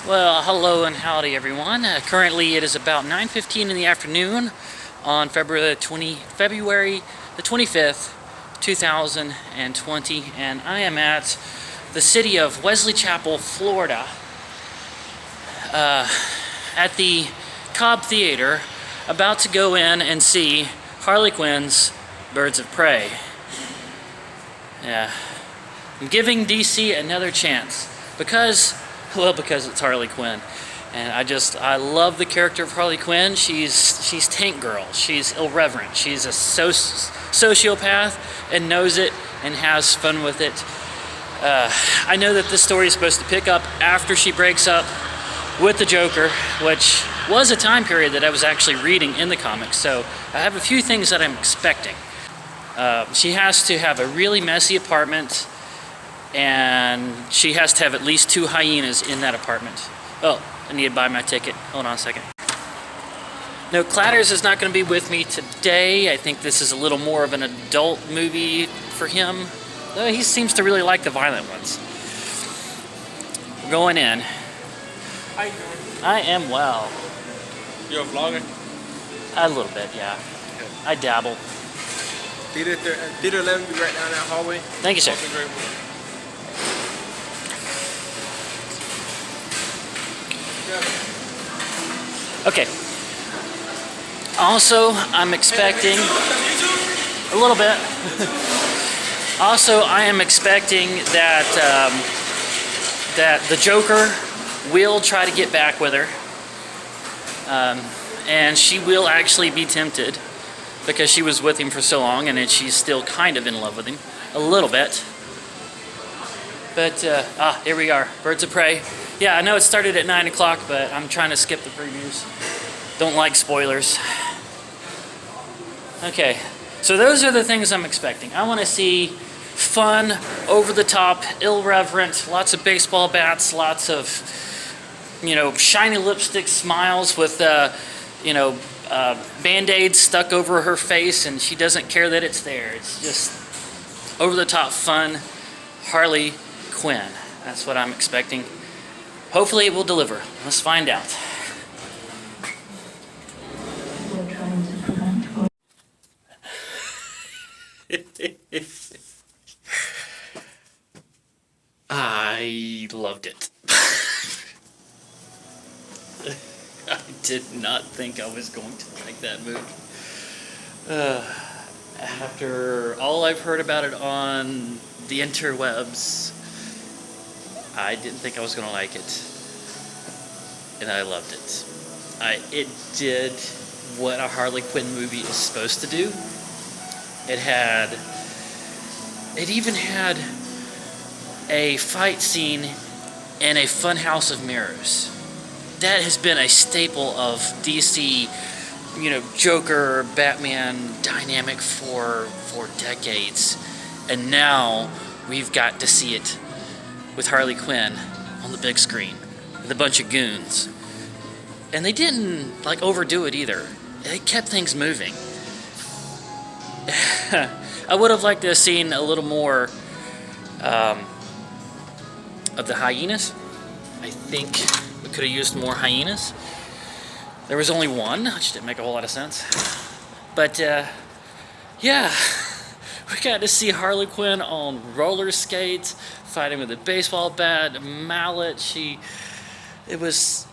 Well, hello and howdy everyone. Currently it is about 9:15 in the afternoon on February the 25th, 2020, and I am at the city of Wesley Chapel, Florida, at the Cobb Theater, about to go in and see Harley Quinn's Birds of Prey. Yeah, I'm giving DC another chance because it's Harley Quinn, and I love the character of Harley Quinn. She's Tank Girl. She's irreverent. She's a sociopath and knows it and has fun with it. I know that this story is supposed to pick up after she breaks up with the Joker, which was a time period that I was actually reading in the comics. So I have a few things that I'm expecting. She has to have a really messy apartment, and she has to have at least 2 hyenas in that apartment. Oh, I need to buy my ticket. Hold on a second. No, Clatters is not going to be with me today. I think this is a little more of an adult movie for him. Though he seems to really like the violent ones. We're going in. How you doing? I am well. You're a vlogger? A little bit, yeah. Good. I dabble. Theater 11 be right down that hallway. Thank you, sir. Okay. Also, I'm expecting a little bit. Also, I am expecting that that the Joker will try to get back with her, and she will actually be tempted because she was with him for so long, and she's still kind of in love with him a little bit. But here we are, Birds of Prey. Yeah, I know it started at 9 o'clock, but I'm trying to skip the previews. Don't like spoilers. Okay, so those are the things I'm expecting. I want to see fun, over-the-top, irreverent, lots of baseball bats, lots of, shiny lipstick smiles with, Band-Aids stuck over her face, and she doesn't care that it's there. It's just over-the-top fun, Harley Quinn. That's what I'm expecting. Hopefully it will deliver. Let's find out. I loved it. I did not think I was going to like that movie. After all I've heard about it on the interwebs, I didn't think I was going to like it, and I loved it. It did what a Harley Quinn movie is supposed to do. It even had a fight scene in a funhouse of mirrors. That has been a staple of DC, Joker, Batman dynamic for decades, and now we've got to see it with Harley Quinn on the big screen with a bunch of goons. And they didn't overdo it either. They kept things moving. I would have liked to have seen a little more of the hyenas. I think we could have used more hyenas. There was only one, which didn't make a whole lot of sense. But yeah, we got to see Harley Quinn on roller skates, fighting with a baseball bat, a mallet. It was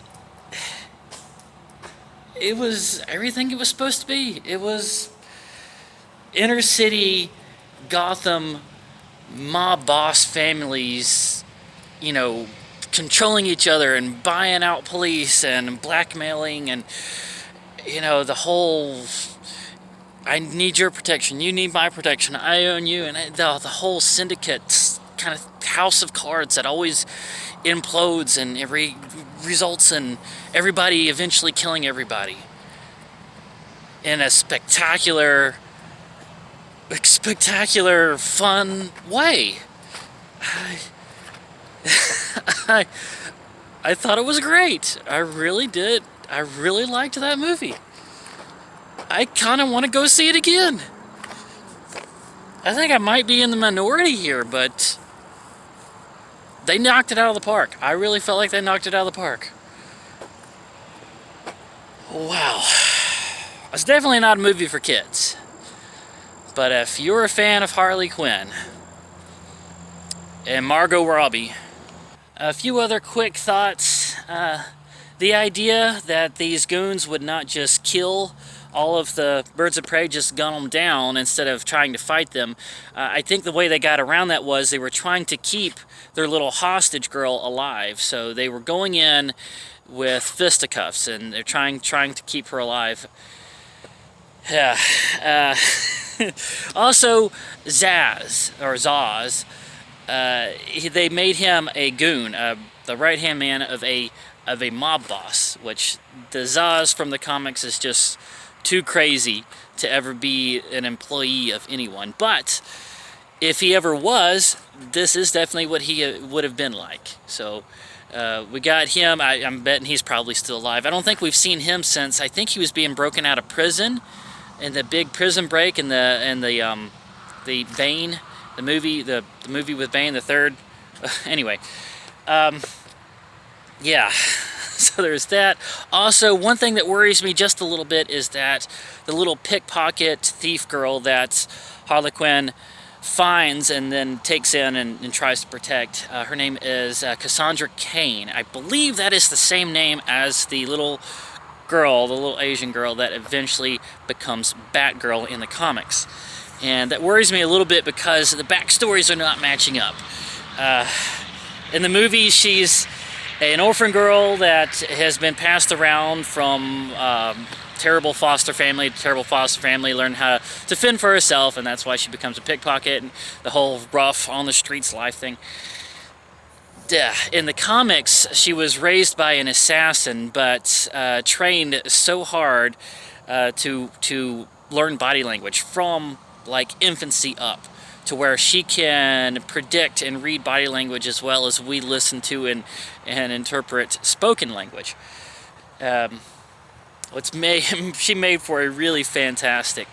everything it was supposed to be. It was inner city Gotham mob boss families, controlling each other and buying out police and blackmailing, and the whole I need your protection, you need my protection, I own you, and the whole syndicate kind of house of cards that always implodes and results in everybody eventually killing everybody in a spectacular fun way. I thought it was great. I really did. I really liked that movie. I kind of want to go see it again. I think I might be in the minority here, but they knocked it out of the park. I really felt like they knocked it out of the park. Wow. It's definitely not a movie for kids. But if you're a fan of Harley Quinn and Margot Robbie, a few other quick thoughts. The idea that these goons would not just kill all of the birds of prey, just gun them down instead of trying to fight them. I think the way they got around that was they were trying to keep their little hostage girl alive. So they were going in with fisticuffs and they're trying to keep her alive. Yeah. Also, Zaz, they made him a goon, the right-hand man of a mob boss, which the Zaz from the comics is just too crazy to ever be an employee of anyone. But if he ever was, this is definitely what he would have been like. So we got him. I'm betting he's probably still alive. I don't think we've seen him since, I think he was being broken out of prison in the big prison break in the Bane, the movie with Bane, the third. Anyway, yeah. So there's that. Also, one thing that worries me just a little bit is that the little pickpocket thief girl that Harley Quinn finds and then takes in and tries to protect, her name is Cassandra Cain. I believe that is the same name as the little girl, the little Asian girl that eventually becomes Batgirl in the comics. And that worries me a little bit because the backstories are not matching up. In the movie, she's an orphan girl that has been passed around from terrible foster family to terrible foster family, learned how to fend for herself, and that's why she becomes a pickpocket and the whole rough on the streets life thing. In the comics, she was raised by an assassin, but trained so hard to learn body language from like infancy up, to where she can predict and read body language as well as we listen to and interpret spoken language. She made for a really fantastic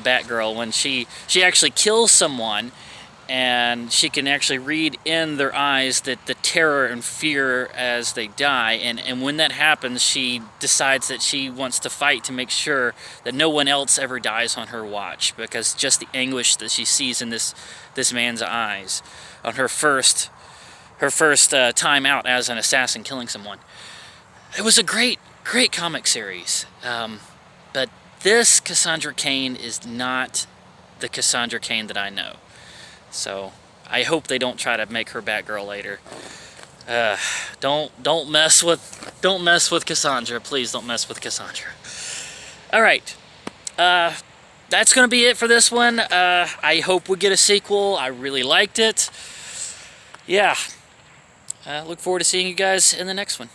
Batgirl when she actually kills someone and she can actually read in their eyes that the terror and fear as they die, and when that happens, she decides that she wants to fight to make sure that no one else ever dies on her watch, because just the anguish that she sees in this man's eyes on her first time out as an assassin killing someone. It was a great comic series, but this Cassandra Cain is not the Cassandra Cain that I know. So I hope they don't try to make her Batgirl later. Don't mess with Cassandra. Please don't mess with Cassandra. All right, that's gonna be it for this one. I hope we get a sequel. I really liked it. Yeah, look forward to seeing you guys in the next one.